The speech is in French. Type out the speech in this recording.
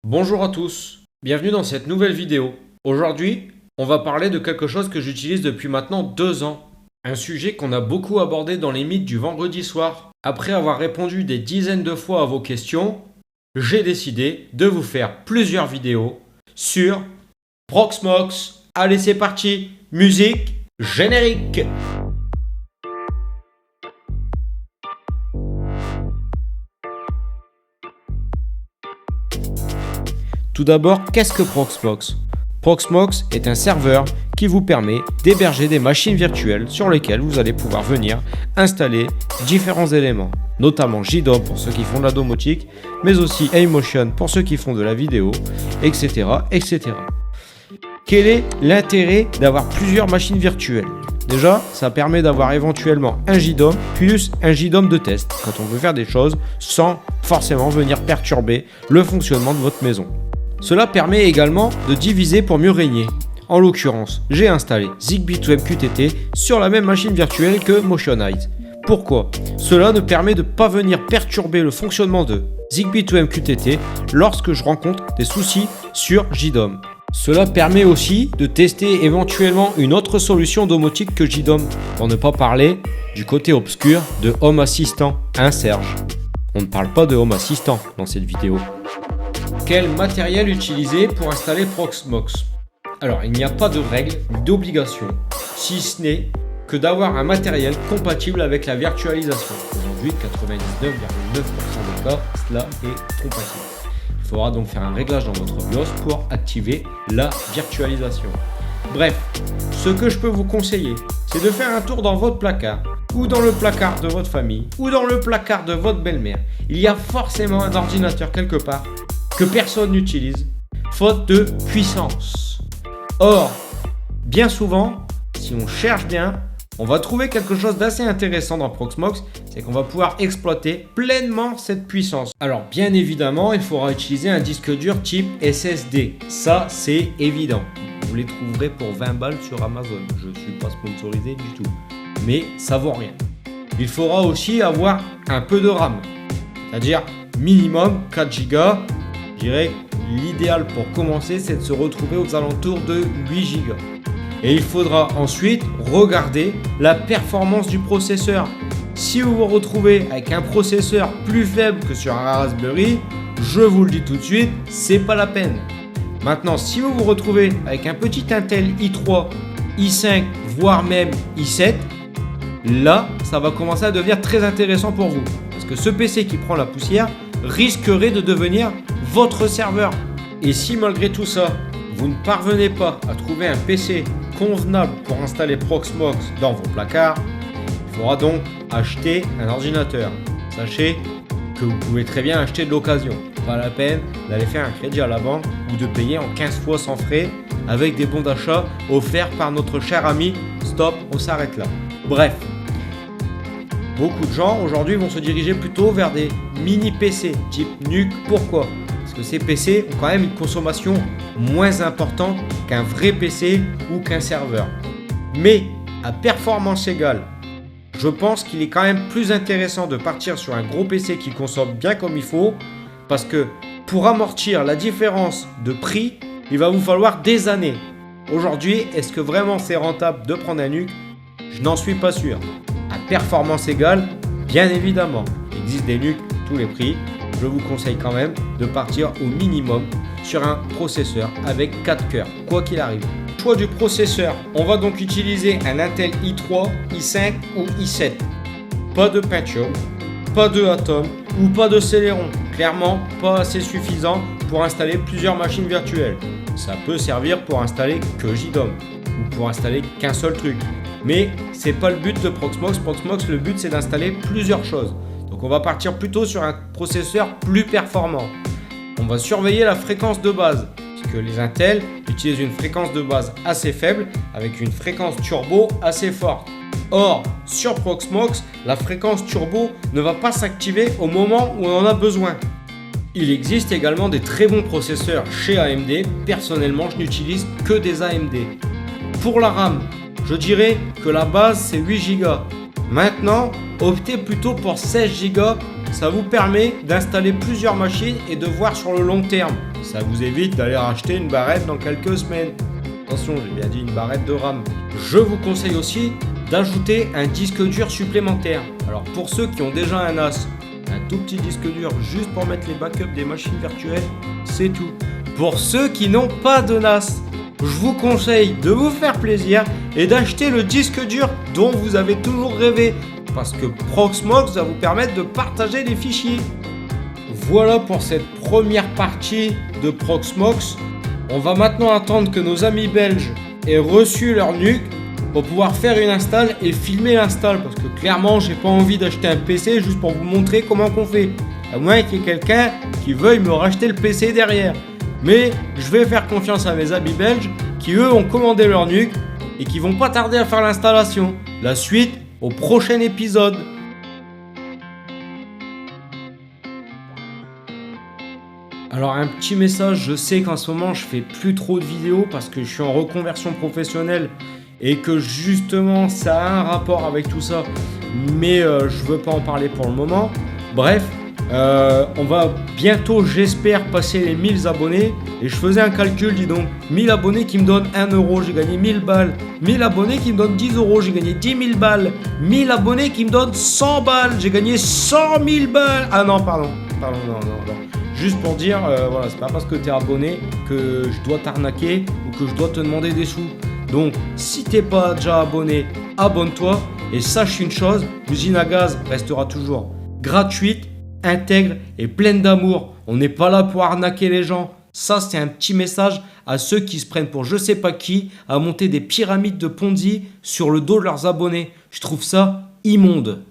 Bonjour à tous, bienvenue dans cette nouvelle vidéo. Aujourd'hui, on va parler de quelque chose que j'utilise depuis maintenant 2 ans. Un sujet qu'on a beaucoup abordé dans les mythes du vendredi soir. Après avoir répondu des dizaines de fois à vos questions, j'ai décidé de vous faire plusieurs vidéos sur Proxmox. Allez, c'est parti, musique, générique. Tout d'abord, qu'est-ce que Proxmox ? Proxmox est un serveur qui vous permet d'héberger des machines virtuelles sur lesquelles vous allez pouvoir venir installer différents éléments, notamment JDOM pour ceux qui font de la domotique, mais aussi Aimotion pour ceux qui font de la vidéo, etc. etc. Quel est l'intérêt d'avoir plusieurs machines virtuelles ? Déjà, ça permet d'avoir éventuellement un JDOM plus un JDOM de test quand on veut faire des choses sans forcément venir perturber le fonctionnement de votre maison. Cela permet également de diviser pour mieux régner. En l'occurrence, j'ai installé Zigbee to MQTT sur la même machine virtuelle que Motionite. Pourquoi ? Cela me permet de ne pas venir perturber le fonctionnement de Zigbee to MQTT lorsque je rencontre des soucis sur JDOM. Cela permet aussi de tester éventuellement une autre solution domotique que JDOM, pour ne pas parler du côté obscur de Home Assistant, hein Serge ? On ne parle pas de Home Assistant dans cette vidéo. Quel matériel utiliser pour installer Proxmox ? Alors, il n'y a pas de règle ni d'obligation, si ce n'est que d'avoir un matériel compatible avec la virtualisation. Aujourd'hui, 99,9% des cas, cela est compatible. Il faudra donc faire un réglage dans votre BIOS pour activer la virtualisation. Bref, ce que je peux vous conseiller, c'est de faire un tour dans votre placard, ou dans le placard de votre famille, ou dans le placard de votre belle-mère. Il y a forcément un ordinateur quelque part que personne n'utilise, faute de puissance. Or, bien souvent, si on cherche bien, on va trouver quelque chose d'assez intéressant dans Proxmox, c'est qu'on va pouvoir exploiter pleinement cette puissance. Alors, bien évidemment, il faudra utiliser un disque dur type SSD. Ça, c'est évident. Vous les trouverez pour 20 balles sur Amazon. Je ne suis pas sponsorisé du tout. Mais ça vaut rien. Il faudra aussi avoir un peu de RAM. C'est-à-dire minimum 4 Go. Je dirais que l'idéal pour commencer, c'est de se retrouver aux alentours de 8 Go. Et il faudra ensuite regarder la performance du processeur. Si vous vous retrouvez avec un processeur plus faible que sur un Raspberry, je vous le dis tout de suite, c'est pas la peine. Maintenant, si vous vous retrouvez avec un petit Intel i3, i5, voire même i7, là, ça va commencer à devenir très intéressant pour vous. Parce que ce PC qui prend la poussière risquerait de devenir votre serveur. Et si malgré tout ça, vous ne parvenez pas à trouver un PC convenable pour installer Proxmox dans vos placards, il faudra donc acheter un ordinateur. Sachez que vous pouvez très bien acheter de l'occasion. Pas la peine d'aller faire un crédit à la banque ou de payer en 15 fois sans frais avec des bons d'achat offerts par notre cher ami Stop, on s'arrête là. Bref, beaucoup de gens aujourd'hui vont se diriger plutôt vers des mini PC type NUC. Pourquoi ? Parce que ces PC ont quand même une consommation moins importante qu'un vrai PC ou qu'un serveur. Mais à performance égale, je pense qu'il est quand même plus intéressant de partir sur un gros PC qui consomme bien comme il faut, parce que pour amortir la différence de prix, il va vous falloir des années. Aujourd'hui, est-ce que vraiment c'est rentable de prendre un NUC ? Je n'en suis pas sûr. À performance égale, bien évidemment, il existe des NUC tous les prix. Je vous conseille quand même de partir au minimum sur un processeur avec 4 cœurs, quoi qu'il arrive. Choix du processeur, on va donc utiliser un Intel i3, i5 ou i7. Pas de Pentium, pas de Atom ou pas de Celeron. Clairement, pas assez suffisant pour installer plusieurs machines virtuelles. Ça peut servir pour installer que JDOM ou pour installer qu'un seul truc. Mais c'est pas le but de Proxmox. Proxmox, le but c'est d'installer plusieurs choses. Donc on va partir plutôt sur un processeur plus performant. On va surveiller la fréquence de base, puisque les Intel utilisent une fréquence de base assez faible avec une fréquence turbo assez forte. Or, sur Proxmox, la fréquence turbo ne va pas s'activer au moment où on en a besoin. Il existe également des très bons processeurs chez AMD. Personnellement, je n'utilise que des AMD. Pour la RAM, je dirais que la base c'est 8 Go. Maintenant, optez plutôt pour 16 Go ça vous permet d'installer plusieurs machines et de voir sur le long terme. Ça vous évite d'aller racheter une barrette dans quelques semaines. Attention, j'ai bien dit une barrette de RAM. Je vous conseille aussi d'ajouter un disque dur supplémentaire. Alors pour ceux qui ont déjà un NAS, un tout petit disque dur juste pour mettre les backups des machines virtuelles, c'est tout. Pour ceux qui n'ont pas de NAS, je vous conseille de vous faire plaisir et d'acheter le disque dur dont vous avez toujours rêvé. Parce que Proxmox va vous permettre de partager les fichiers. Voilà pour cette première partie de Proxmox. On va maintenant attendre que nos amis belges aient reçu leur NUC pour pouvoir faire une install et filmer l'install. Parce que clairement, j'ai pas envie d'acheter un PC juste pour vous montrer comment qu'on fait. À moins qu'il y ait quelqu'un qui veuille me racheter le PC derrière. Mais je vais faire confiance à mes amis belges qui eux ont commandé leur NUC et qui vont pas tarder à faire l'installation. La suite au prochain épisode. Alors un petit message, je sais qu'en ce moment je fais plus trop de vidéos parce que je suis en reconversion professionnelle et que justement ça a un rapport avec tout ça, mais je veux pas en parler pour le moment. Bref, on va bientôt, j'espère, passer les 1000 abonnés. Et je faisais un calcul, dis donc. 1000 abonnés qui me donnent 1 euro, j'ai gagné 1000 balles. 1000 abonnés qui me donnent 10 euros, j'ai gagné 10 000 balles. 1000 abonnés qui me donnent 100 balles, j'ai gagné 100 000 balles. Ah non, pardon, non. Juste pour dire, voilà, c'est pas parce que t'es abonné que je dois t'arnaquer ou que je dois te demander des sous. Donc, si t'es pas déjà abonné, abonne-toi. Et sache une chose, l'usine à gaz restera toujours gratuite, intègre et pleine d'amour. On n'est pas là pour arnaquer les gens. Ça, c'est un petit message à ceux qui se prennent pour je sais pas qui à monter des pyramides de Ponzi sur le dos de leurs abonnés. Je trouve ça immonde.